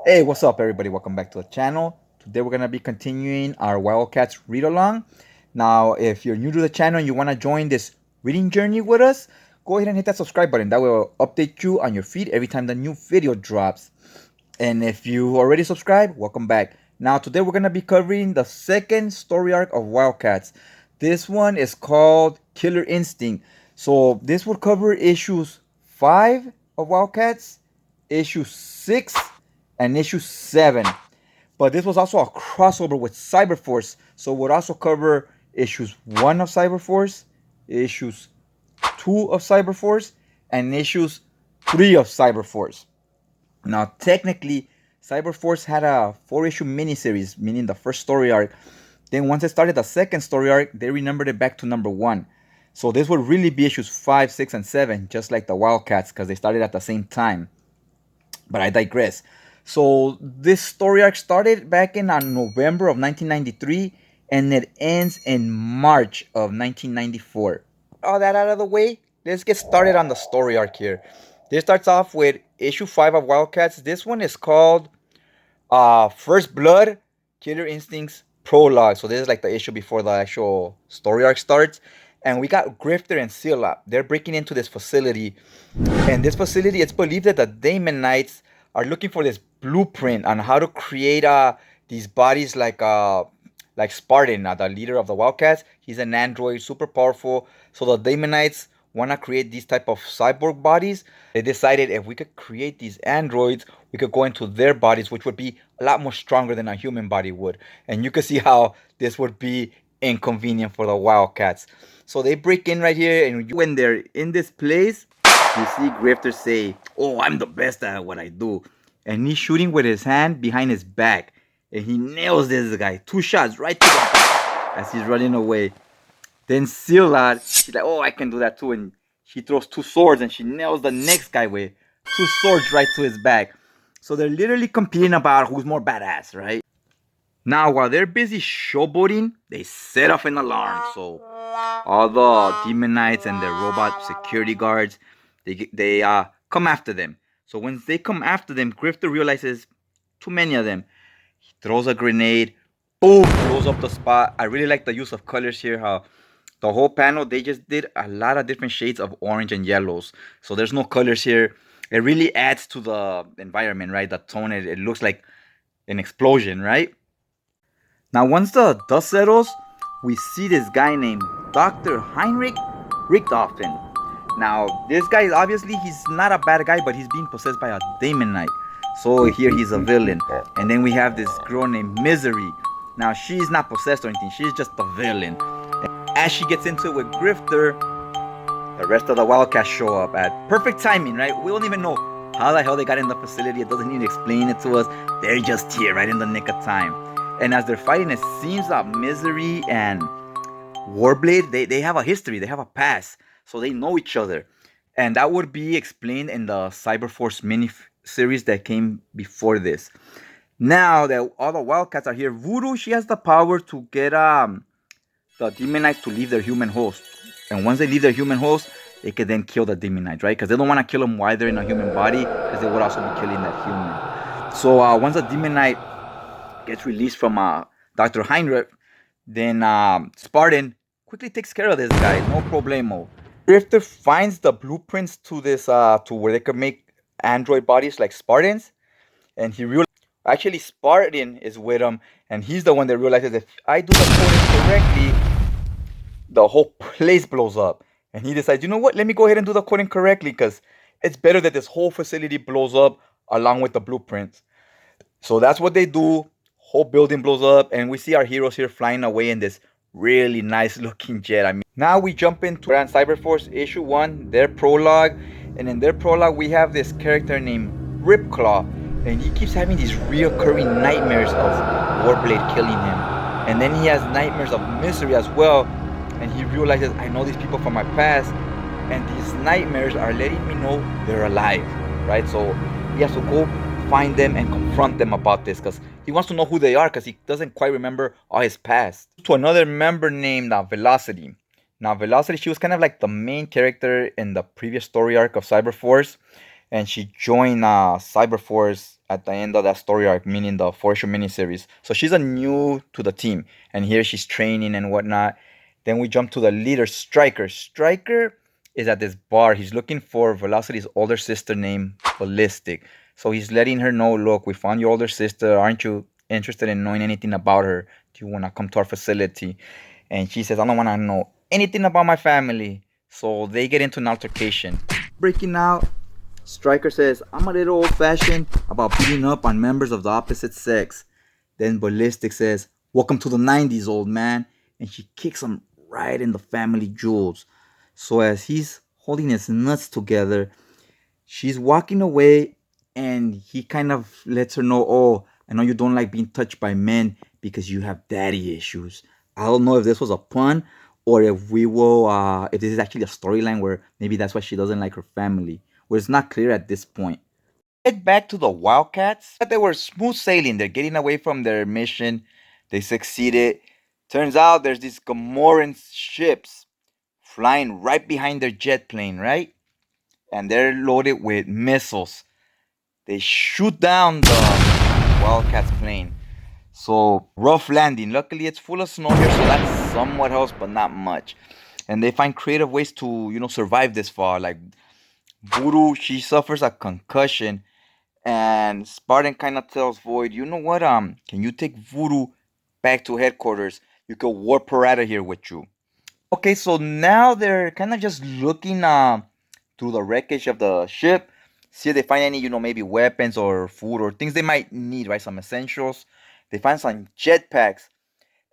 Hey, what's up, everybody? Welcome back to the channel. Today we're gonna be continuing our Wildcats read along. Now, if you're new to the channel and you want to join this reading journey with us, go ahead and hit that subscribe button. That will update you on your feed every time the new video drops. And if you already subscribed, welcome back. Now, today we're gonna be covering the second story arc of Wildcats. This one is called Killer Instinct. So this will cover issues 5 of Wildcats, issue 6, and issue 7. But this was also a crossover with CyberForce, so it would also cover issues 1 of CyberForce, issues 2 of CyberForce, and issues 3 of CyberForce. Now, technically, CyberForce had a 4-issue miniseries, meaning the first story arc. Then once it started the second story arc, they renumbered it back to number 1. So this would really be issues 5, 6, and 7, just like the Wildcats, because they started at the same time. But I digress. So this story arc started back in November of 1993, and it ends in March of 1994. All that out of the way, let's get started on the story arc here. This starts off with issue 5 of Wildcats. This one is called First Blood, Killer Instincts Prologue. So this is like the issue before the actual story arc starts. And we got Grifter and Seal. They're breaking into this facility. And this facility, it's believed that the Daemonites are looking for this blueprint on how to create these bodies like Spartan, the leader of the Wildcats. He's an android, super powerful. So the Daemonites want to create these type of cyborg bodies. They decided if we could create these androids, we could go into their bodies, which would be a lot more stronger than a human body would. And you can see how this would be inconvenient for the Wildcats. So they break in right here, and when they're in this place, you see Grifter say, "Oh, I'm the best at what I do." And he's shooting with his hand behind his back. And he nails this guy. 2 shots right to the back as he's running away. Then Seal, she's like, "Oh, I can do that too." And she throws 2 swords and she nails the next guy with 2 swords right to his back. So they're literally competing about who's more badass, right? Now, while they're busy showboating, they set off an alarm. So all the Demonites and their robot security guards, they come after them. So when they come after them, Grifter realizes too many of them. He throws a grenade, boom, blows up the spot. I really like the use of colors here, how the whole panel, they just did a lot of different shades of orange and yellows. So there's no colors here. It really adds to the environment, right? The tone, it looks like an explosion, right? Now, once the dust settles, we see this guy named Dr. Heinrich Richthofen. Now, this guy, obviously, he's not a bad guy, but he's being possessed by a Daemonite. So here he's a villain. And then we have this girl named Misery. Now, she's not possessed or anything. She's just a villain. And as she gets into it with Grifter, the rest of the Wildcats show up at perfect timing, right? We don't even know how the hell they got in the facility. It doesn't even explain it to us. They're just here right in the nick of time. And as they're fighting, it seems that Misery and Warblade, they have a history. They have a past. So they know each other. And that would be explained in the CyberForce mini-series that came before this. Now that all the Wildcats are here, Voodoo, she has the power to get the Demonites to leave their human host. And once they leave their human host, they can then kill the Demonites, right? Because they don't want to kill them while they're in a human body, because they would also be killing that human. So once a Demonite gets released from Dr. Heinrich, then Spartan quickly takes care of this guy, no problemo. Grifter finds the blueprints to this, to where they could make android bodies like Spartans, and he realizes actually Spartan is with him, and he's the one that realizes if I do the coding correctly, the whole place blows up. And he decides, you know what, let me go ahead and do the coding correctly, because it's better that this whole facility blows up along with the blueprints. So that's what they do. Whole building blows up, and we see our heroes here flying away in this really nice looking jet. I mean, now we jump into CyberForce issue 1, their prologue. And in their prologue, we have this character named Ripclaw, and he keeps having these reoccurring nightmares of Warblade killing him. And then he has nightmares of Misery as well, and he realizes, I know these people from my past, and these nightmares are letting me know they're alive, right? So he has to go find them and confront them about this, because he wants to know who they are, because he doesn't quite remember all his past. To another member named Velocity. Now, Velocity, she was kind of like the main character in the previous story arc of CyberForce. and she joined CyberForce at the end of that story arc, meaning the Force miniseries. So she's a new to the team, and here she's training and whatnot. Then we jump to the leader, Striker. Striker is at this bar. He's looking for Velocity's older sister named Ballistic. So he's letting her know, look, we found your older sister. Aren't you interested in knowing anything about her? Do you want to come to our facility? And she says, I don't want to know anything about my family. So they get into an altercation. Breaking out, Striker says, I'm a little old fashioned about beating up on members of the opposite sex. Then Ballistic says, welcome to the 90s, old man. And she kicks him right in the family jewels. So as he's holding his nuts together, she's walking away and he kind of lets her know, oh, I know you don't like being touched by men because you have daddy issues. I don't know if this was a pun or if if this is actually a storyline where maybe that's why she doesn't like her family. Well, it's not clear at this point. Head back to the Wildcats. But they were smooth sailing. They're getting away from their mission. They succeeded. Turns out there's these Gamoran ships flying right behind their jet plane, right? And they're loaded with missiles. They shoot down the Wildcats plane. So rough landing. Luckily, it's full of snow here, so that somewhat helps, but not much. And they find creative ways to, survive this fall. Like Voodoo, she suffers a concussion, and Spartan kind of tells Void, you know what? Can you take Voodoo back to headquarters? You could warp her out of here with you. Okay, so now they're kind of just looking through the wreckage of the ship, see if they find any, maybe weapons or food or things they might need, right? Some essentials. They find some jetpacks,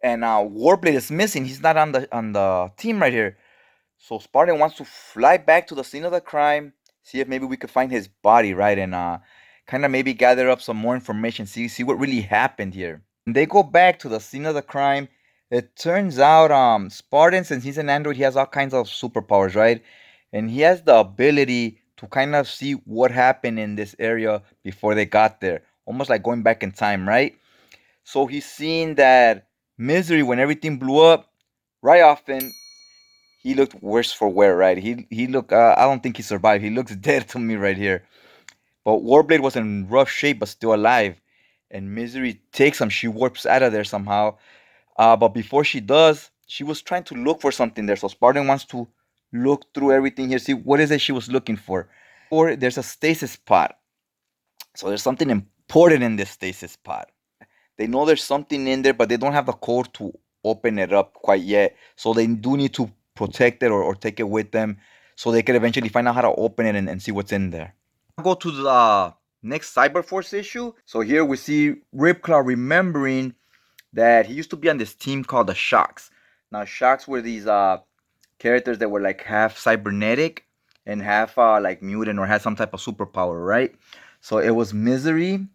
and Warblade is missing. He's not on the team right here. So Spartan wants to fly back to the scene of the crime, see if maybe we could find his body, right? And kind of maybe gather up some more information, see what really happened here. And they go back to the scene of the crime. It turns out Spartan, since he's an android, he has all kinds of superpowers, right? And he has the ability to kind of see what happened in this area before they got there. Almost like going back in time, right? So he's seen that Misery, when everything blew up, right often, he looked worse for wear, right? He looked, I don't think he survived. He looks dead to me right here. But Warblade was in rough shape, but still alive. And Misery takes him. She warps out of there somehow. But before she does, she was trying to look for something there. So Spartan wants to look through everything here, see what is it she was looking for. Or there's a stasis pod. So there's something important in this stasis pod. They know there's something in there, but they don't have the code to open it up quite yet. So they do need to protect it or take it with them so they can eventually find out how to open it and see what's in there. I'll go to the next CyberForce issue. So here we see Ripclaw remembering that he used to be on this team called the Shocks. Now, Shocks were these characters that were like half cybernetic and half like mutant or had some type of superpower, right? So it was Misery,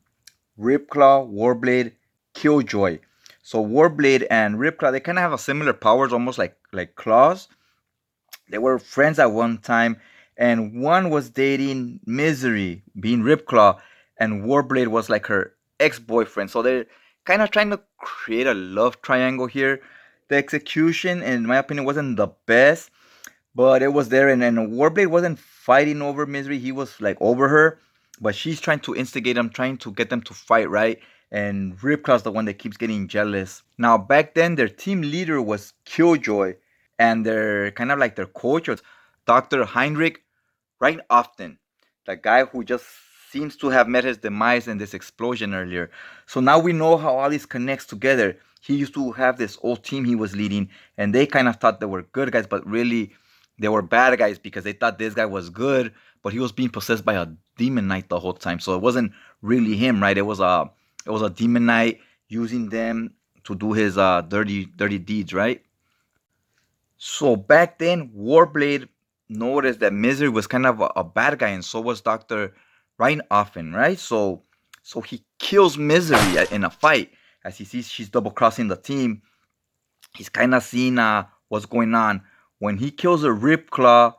Ripclaw, Warblade, Killjoy. So Warblade and Ripclaw, they kind of have a similar powers, almost like claws. They were friends at one time, and one was dating Misery, being Ripclaw, and Warblade was like her ex-boyfriend. So they're kind of trying to create a love triangle here. The execution, in my opinion, wasn't the best, but it was there. And Warblade wasn't fighting over Misery; he was like over her, but she's trying to instigate him, trying to get them to fight, right? And Ripclaw's the one that keeps getting jealous. Now, back then, their team leader was Killjoy, and their kind of like their coach was Dr. Heinrich Often, the guy who just seems to have met his demise in this explosion earlier. So now we know how all this connects together. He used to have this old team he was leading, and they kind of thought they were good guys, but really they were bad guys because they thought this guy was good, but he was being possessed by a demon knight the whole time. So it wasn't really him, right? It was a demon knight using them to do his dirty deeds, right? So back then, Warblade noticed that Misery was kind of a bad guy, and so was Dr. Rhinoffen, right? So he kills Misery in a fight. As he sees she's double crossing the team, he's kind of seeing what's going on. When he kills a Ripclaw,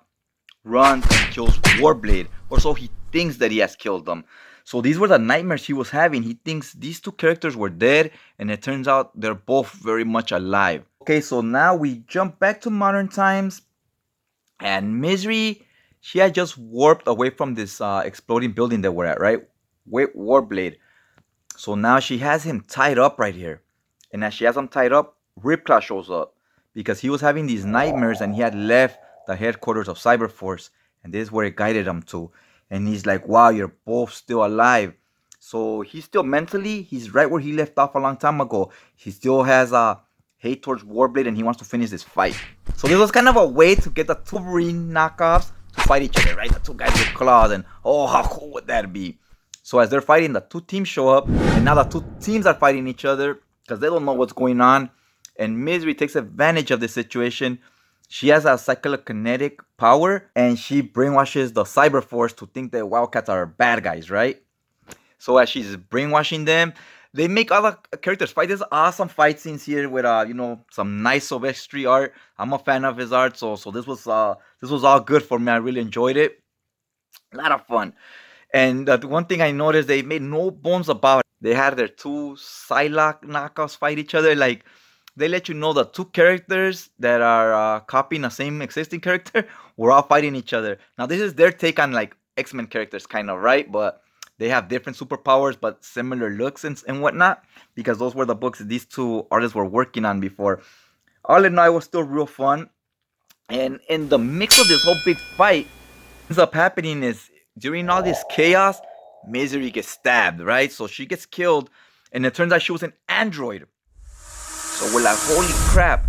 runs and kills Warblade, or so he thinks that he has killed them. So these were the nightmares he was having. He thinks these two characters were dead, and it turns out they're both very much alive. Okay, so now we jump back to modern times, and Misery she had just warped away from this exploding building that we're at, right? With Warblade. So now she has him tied up right here. And as she has him tied up, Ripclaw shows up because he was having these nightmares and he had left the headquarters of CyberForce. And this is where it guided him to. And he's like, wow, you're both still alive. So he's still mentally, he's right where he left off a long time ago. He still has hate towards Warblade and he wants to finish this fight. So this was kind of a way to get the two Wolverine knockoffs to fight each other, right? The two guys with claws, and oh, how cool would that be? So as they're fighting, the two teams show up, and now the two teams are fighting each other because they don't know what's going on. And Misery takes advantage of this situation. She has a psychokinetic power, and she brainwashes the CyberForce to think that Wildcats are bad guys, right? So as she's brainwashing them, they make other characters fight. There's awesome fight scenes here with some nice Sivestri art. I'm a fan of his art, so this was all good for me. I really enjoyed it. A lot of fun. And the one thing I noticed, they made no bones about it. They had their two Psylocke knockoffs fight each other. Like, they let you know the two characters that are copying the same existing character were all fighting each other. Now, this is their take on, like, X-Men characters, kind of, right? But they have different superpowers, but similar looks and whatnot. Because those were the books that these two artists were working on before. All in all, it was still real fun. And in the mix of this whole big fight, what ends up happening is, during all this chaos, Misery gets stabbed, right? So she gets killed, and it turns out she was an android. So we're like, holy crap.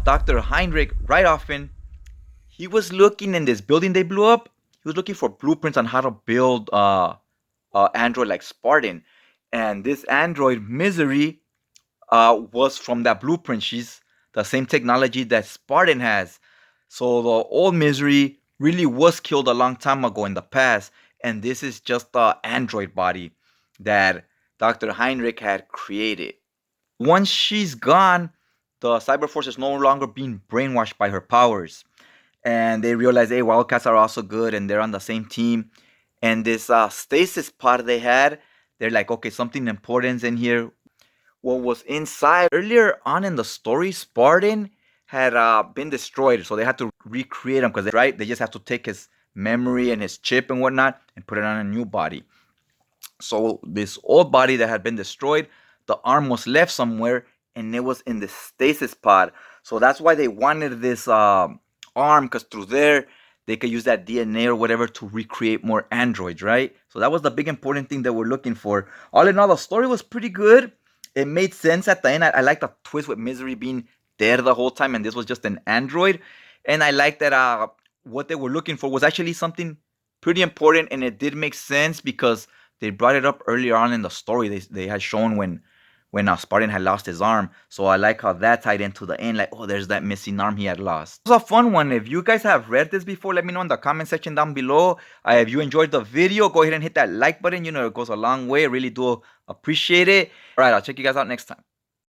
Dr. Heinrich Richthofen, he was looking in this building they blew up. He was looking for blueprints on how to build android like Spartan. And this android, Misery, was from that blueprint. She's the same technology that Spartan has. So the old Misery really was killed a long time ago in the past, and this is just the android body that Dr. Heinrich had created. Once she's gone, the CyberForce is no longer being brainwashed by her powers, and they realize, hey, Wildcats are also good, and they're on the same team. And this stasis pod they had, they're like, okay, something important's in here. What was inside earlier on in the story, Spartan had been destroyed, so they had to recreate him because, right, they just have to take his memory and his chip and whatnot and put it on a new body. So this old body that had been destroyed, the arm was left somewhere, and it was in the stasis pod. So that's why they wanted this arm, because through there they could use that DNA or whatever to recreate more androids, right? So that was the big important thing that we're looking for. All in all, the story was pretty good. It made sense at the end. I like the twist with Misery being there the whole time, and this was just an android. And I like that what they were looking for was actually something pretty important, and it did make sense because they brought it up earlier on in the story. They had shown when Spartan had lost his arm. So I like how that tied into the end. Like, oh, there's that missing arm he had lost. It was a fun one. If you guys have read this before, let me know in the comment section down below. If you enjoyed the video, go ahead and hit that like button. You know, it goes a long way. I really do appreciate it. All right, I'll check you guys out next time.